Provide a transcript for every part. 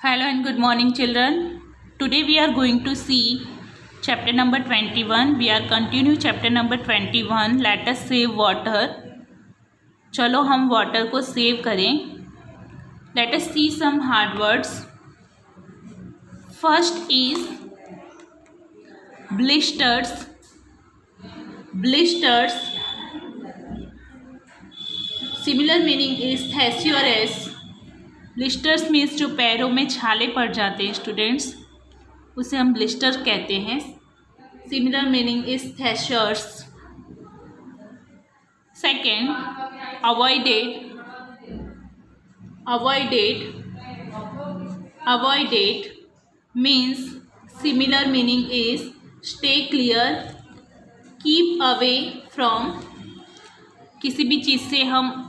Hello and good morning, children. Today we are going to see chapter number 21. We are continue chapter number 21. Let us save water. चलो हम water को save करें. Let us see some hard words. First is blisters. Blisters. Similar meaning is thesaurus. Blisters means जो पैरों में छाले पड़ जाते हैं स्टूडेंट्स, उसे हम ब्लिस्टर कहते हैं. सिमिलर मीनिंग इज थैशर्स. Second, avoided. Avoided means similar meaning is stay clear, keep away from. किसी भी चीज़ से हम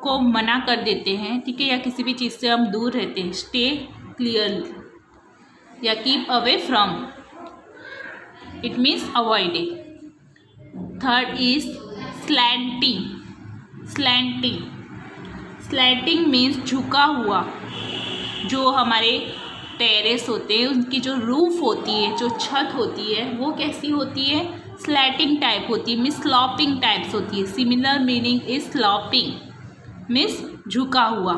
को मना कर देते हैं, ठीक है, या किसी भी चीज़ से हम दूर रहते हैं. स्टे क्लियर या keep away from, it means avoided. Third is slanting. Slanting means झुका हुआ. जो हमारे टेरेस होते हैं उनकी जो रूफ होती है, जो छत होती है, वो कैसी होती है? स्लैटिंग टाइप होती है, मीन्स स्लॉपिंग टाइप्स होती है. Similar meaning is sloping means झुका हुआ.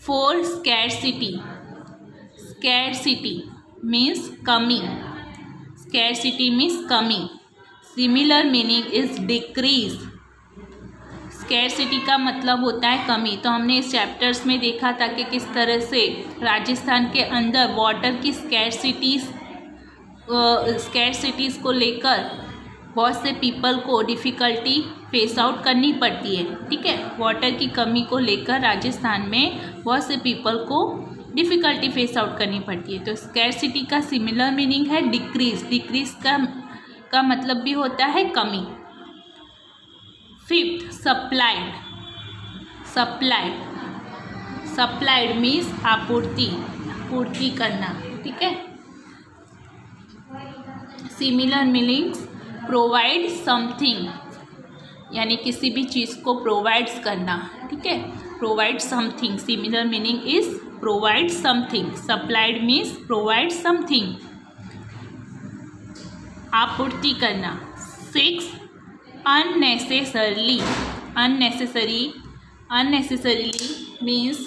Four, scarcity. स्कैरसिटी मीन्स कमी. स्कैरसिटी मीन्स कमी. Similar meaning is decrease. Scarcity का मतलब होता है कमी. तो हमने इस चैप्टर्स में देखा था कि किस तरह से राजस्थान के अंदर वाटर की स्कैरसिटीज़ को लेकर बहुत से पीपल को डिफ़िकल्टी फेस आउट करनी पड़ती है. ठीक है, वाटर की कमी को लेकर राजस्थान में बहुत से पीपल को डिफ़िकल्टी फेस आउट करनी पड़ती है. तो स्कैरसिटी का सिमिलर मीनिंग है डिक्रीज. डिक्रीज का मतलब भी होता है कमी. Fifth, supplied. सप्लाइड मीन्स आपूर्ति करना. ठीक है. सिमिलर मीनिंग्स प्रोवाइड समथिंग, यानी किसी भी चीज़ को प्रोवाइड्स करना. ठीक है, provide something. Similar meaning is provide something. Supplied means provide something, आपूर्ति करना. Six, unnecessarily. अननेसेसरीली मीन्स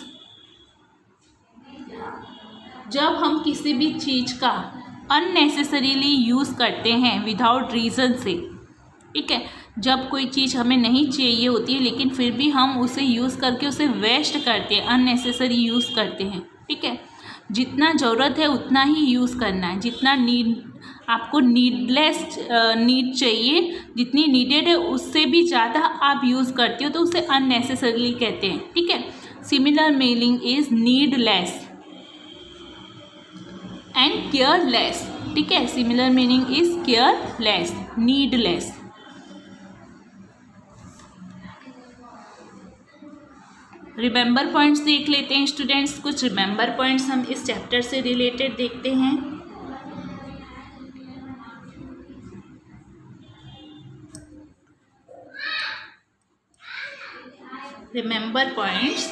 जब हम किसी भी चीज़ का अननेसेसरीली यूज़ करते हैं विदाउट रीज़न से. ठीक है, जब कोई चीज़ हमें नहीं चाहिए होती है लेकिन फिर भी हम उसे यूज़ करके उसे वेस्ट करते हैं, अननेसेसरी यूज़ करते हैं. ठीक है, जितना ज़रूरत है उतना ही यूज़ करना है. जितना आपको नीड चाहिए, जितनी नीडेड है उससे भी ज़्यादा आप यूज़ करते हो तो उसे अननेसेसरीली कहते हैं. ठीक है. Similar meaning is needless and careless. ठीक है, similar meaning is careless, needless. Remember points देख लेते हैं स्टूडेंट्स. कुछ रिमेंबर पॉइंट्स हम इस चैप्टर से रिलेटेड देखते हैं. Remember points.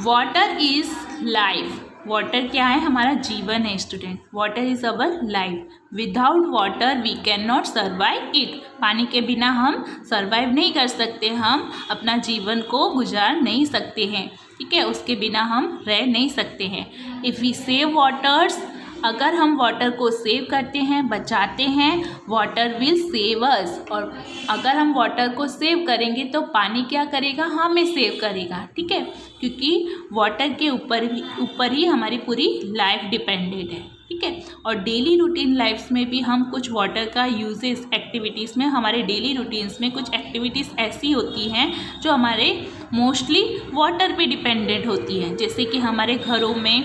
Water is life. Water क्या है? हमारा जीवन है student. Water is our life. Without water we can not survive it. पानी के बिना हम सर्वाइव नहीं कर सकते, हम अपना जीवन को गुजार नहीं सकते हैं. ठीक है, उसके बिना हम रह नहीं सकते हैं. इफ़ वी सेव वाटर्स, अगर हम वाटर को सेव करते हैं, बचाते हैं, वाटर विल सेव अस. और अगर हम वाटर को सेव करेंगे तो पानी क्या करेगा? हमें सेव करेगा. ठीक है, क्योंकि वाटर के ऊपर ही हमारी पूरी लाइफ डिपेंडेड है. ठीक है, और डेली रूटीन लाइफ्स में भी हम कुछ वाटर का यूजेस एक्टिविटीज़ में, हमारे डेली रूटीन्स में कुछ एक्टिविटीज़ ऐसी होती हैं जो हमारे मोस्टली वाटर पे डिपेंडेड होती हैं. जैसे कि हमारे घरों में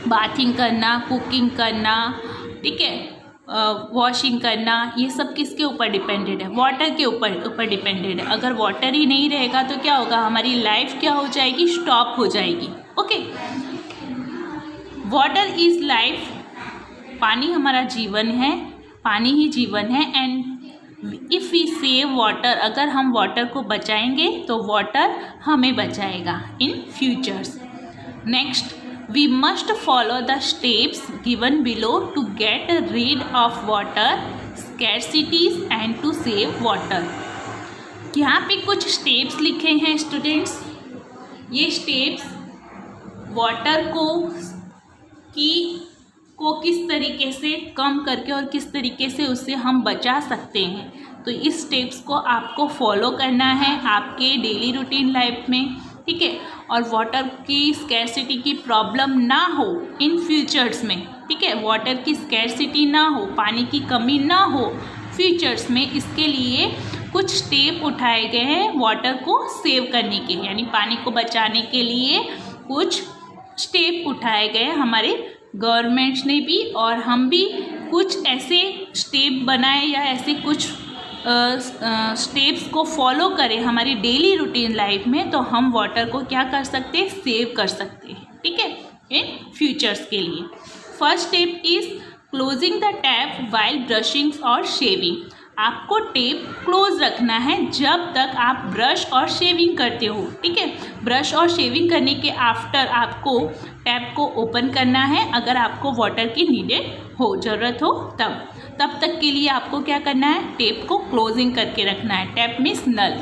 बाथिंग करना, कुकिंग करना, ठीक है, वॉशिंग करना, ये सब किसके ऊपर डिपेंडेड है? वाटर के ऊपर डिपेंडेड है. अगर वाटर ही नहीं रहेगा तो क्या होगा? हमारी लाइफ क्या हो जाएगी? स्टॉप हो जाएगी. Okay, water is life. पानी हमारा जीवन है, पानी ही जीवन है. And if we save water, अगर हम वाटर को बचाएंगे तो वाटर हमें बचाएगा in futures. Next, we must follow the steps given below to get rid of water scarcities and to save water. यहाँ पे कुछ स्टेप्स लिखे हैं स्टूडेंट्स। ये स्टेप्स वाटर को किस तरीके से कम करके और किस तरीके से उससे हम बचा सकते हैं, तो इस स्टेप्स को आपको फॉलो करना है आपके डेली रूटीन लाइफ में, ठीक है। और वाटर की स्कैरसिटी की प्रॉब्लम ना हो इन फ्यूचर्स में, ठीक है, वाटर की स्कैरसिटी ना हो, पानी की कमी ना हो फ्यूचर्स में, इसके लिए कुछ स्टेप उठाए गए हैं वाटर को सेव करने के, यानी पानी को बचाने के लिए कुछ स्टेप उठाए गए हमारे गवर्नमेंट्स ने भी, और हम भी कुछ ऐसे स्टेप बनाए या ऐसे कुछ स्टेप्स को फॉलो करें हमारी डेली रूटीन लाइफ में, तो हम वाटर को क्या कर सकते हैं, सेव कर सकते हैं, ठीक है, इन फ्यूचर्स के लिए। First step is closing the tap while brushing और शेविंग। आपको टैप क्लोज रखना है जब तक आप ब्रश और शेविंग करते हो, ठीक है। ब्रश और शेविंग करने के आफ्टर आपको टैप को ओपन करना है, अगर आपको वाटर की नीडेड हो, ज़रूरत हो तब तक के लिए आपको क्या करना है, टैप को क्लोजिंग करके रखना है। टैप मीन्स नल।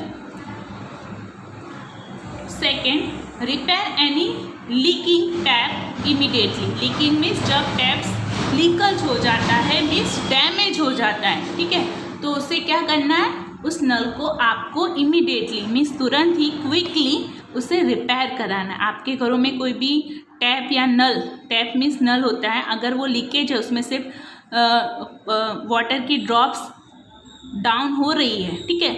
Second, repair any leaking tap immediately. Leaking means जब टैप्स लीकेज हो जाता है, मीन्स डैमेज हो जाता है, ठीक है, तो उसे क्या करना है, उस नल को आपको इमीडिएटली मीन्स तुरंत ही क्विकली उसे रिपेयर कराना है। आपके घरों में कोई भी टैप या नल, टैप मीन्स नल होता है, अगर वो लीकेज है, उसमें से वाटर की ड्रॉप्स डाउन हो रही है, ठीक है,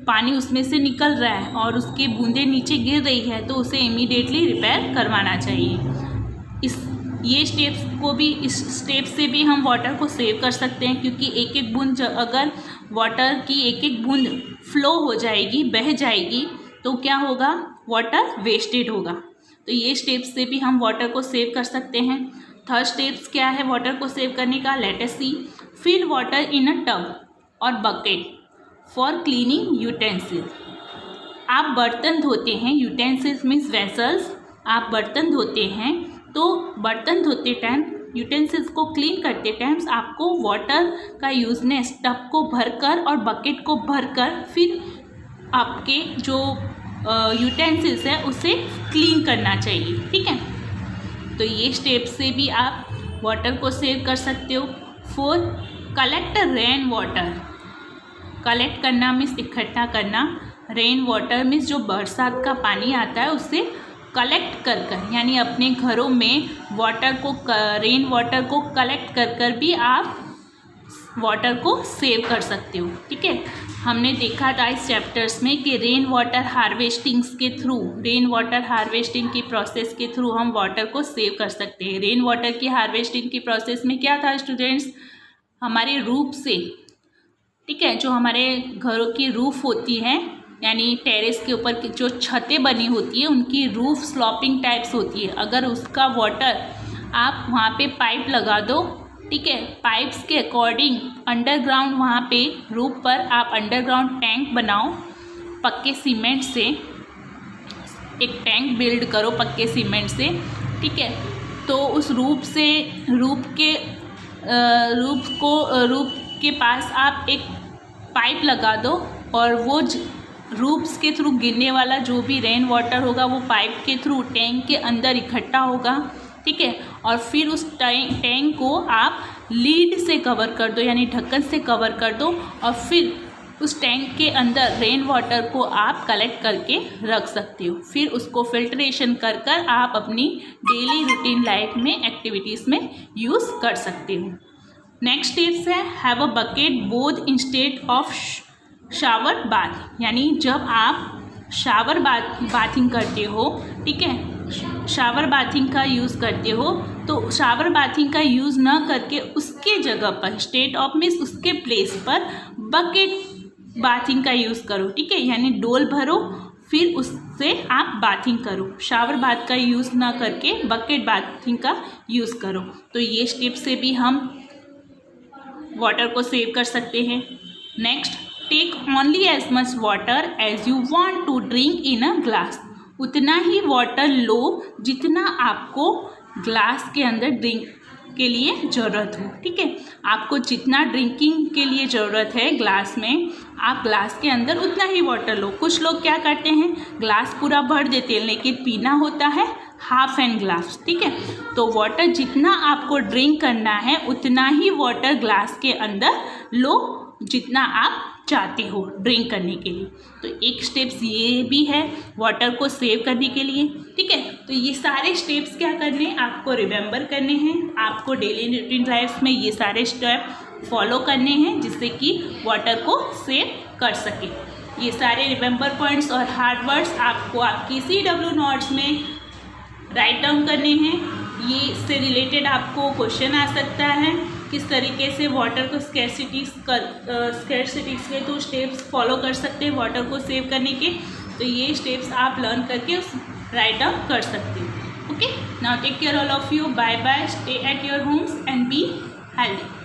पानी उसमें से निकल रहा है और उसकी बूंदें नीचे गिर रही है, तो उसे इमीडिएटली रिपेयर करवाना चाहिए। ये स्टेप्स को भी, इस स्टेप से भी हम वाटर को सेव कर सकते हैं, क्योंकि एक एक बूंद, अगर वाटर की एक एक बूंद फ्लो हो जाएगी, बह जाएगी, तो क्या होगा, वाटर वेस्टेड होगा। तो ये स्टेप्स से भी हम वाटर को सेव कर सकते हैं। थर्ड स्टेप्स क्या है वाटर को सेव करने का, let us see. Fill water in a tub और बकेट फॉर क्लीनिंग यूटेंसिल। आप बर्तन धोते हैं, यूटेंसिल्स मीन्स वेसल्स, आप बर्तन धोते हैं, तो बर्तन धोते टाइम, यूटेंसिल्स को क्लीन करते टाइम्स आपको वाटर का यूजनेस टब को भरकर और बकेट को भरकर फिर आपके जो यूटेंसिल्स है उसे क्लीन करना चाहिए, ठीक है। तो ये स्टेप से भी आप वाटर को सेव कर सकते हो। Fourth, collect rain water. Collect करना मीन्स इकट्ठा करना, रेन वाटर मीन्स जो बरसात का पानी आता है उससे कलेक्ट कर यानी अपने घरों में वाटर को, रेन वाटर को कलेक्ट कर भी आप वाटर को सेव कर सकते हो, ठीक है। हमने देखा था इस चैप्टर्स में कि रेन वाटर हार्वेस्टिंग्स के थ्रू, रेन वाटर हार्वेस्टिंग की प्रोसेस के थ्रू हम वाटर को सेव कर सकते हैं। रेन वाटर की हार्वेस्टिंग की प्रोसेस में क्या था स्टूडेंट्स, हमारे रूफ से, ठीक है, जो हमारे घरों की रूफ होती है, यानी टेरेस के ऊपर की जो छतें बनी होती है, उनकी रूफ स्लॉपिंग टाइप्स होती है, अगर उसका वाटर आप वहाँ पे पाइप लगा दो, ठीक है, पाइप्स के अकॉर्डिंग अंडरग्राउंड वहाँ पे रूफ पर आप अंडरग्राउंड टैंक बनाओ, पक्के सीमेंट से एक टैंक बिल्ड करो पक्के सीमेंट से, ठीक है, तो उस रूफ से, रूफ के पास आप एक पाइप लगा दो और वो रूफ्स के थ्रू गिरने वाला जो भी रेन वाटर होगा वो पाइप के थ्रू टैंक के अंदर इकट्ठा होगा, ठीक है, और फिर उस टैंक को आप लीड से कवर कर दो, यानी ढक्कन से कवर कर दो, और फिर उस टैंक के अंदर रेन वाटर को आप कलेक्ट करके रख सकते हो। फिर उसको फिल्ट्रेशन कर आप अपनी डेली रूटीन लाइफ में एक्टिविटीज़ में यूज़ कर सकते हो। नेक्स्ट टिप्स है, have a bucket both instead of shower bath, यानी जब आप शावर बाथिंग करते हो, ठीक है, शावर बाथिंग का यूज़ करते हो, तो शावर बाथिंग का यूज़ ना करके उसके जगह पर, स्टेट ऑफ मीन्स उसके प्लेस पर बकेट बाथिंग का यूज़ करो, ठीक है, यानी डोल भरो फिर उससे आप बाथिंग करो, शावर बाथ का यूज़ ना करके बकेट बाथिंग का यूज़ करो। तो ये स्टेप से भी हम वाटर को सेव कर सकते हैं। Next, take only as much water as you want to drink in a glass. उतना ही वाटर लो जितना आपको ग्लास के अंदर ड्रिंक के लिए ज़रूरत हो। ठीक है, आपको जितना ड्रिंकिंग के लिए ज़रूरत है ग्लास में, आप ग्लास के अंदर उतना ही वाटर लो। कुछ लोग क्या करते हैं, ग्लास पूरा भर देते हैं, लेकिन पीना होता है हाफ एन ग्लास। ठीक है, तो वाटर जितना आपको ड्रिंक करना है उतना ही वाटर ग्लास के अंदर लो जितना आप चाहते हो ड्रिंक करने के लिए। तो एक स्टेप्स ये भी है वाटर को सेव करने के लिए। ठीक है, तो ये सारे स्टेप्स क्या करने हैं, आपको रिमेंबर करने हैं। आपको डेली रूटीन लाइफ में ये सारे स्टेप फॉलो करने हैं जिससे कि वाटर को सेव कर सके। ये सारे रिमेंबर पॉइंट्स और हार्ड वर्ड्स आपको आपकी CW नोट्स में राइट डाउन करने हैं। ये इससे रिलेटेड आपको क्वेश्चन आ सकता है, किस तरीके से वाटर को स्कैरसिटीज के तो स्टेप्स फॉलो कर सकते हैं वाटर को सेव करने के। तो ये स्टेप्स आप लर्न करके राइट डाउन कर सकते हो। Okay, now take care all of you, bye bye, stay at your homes and be healthy.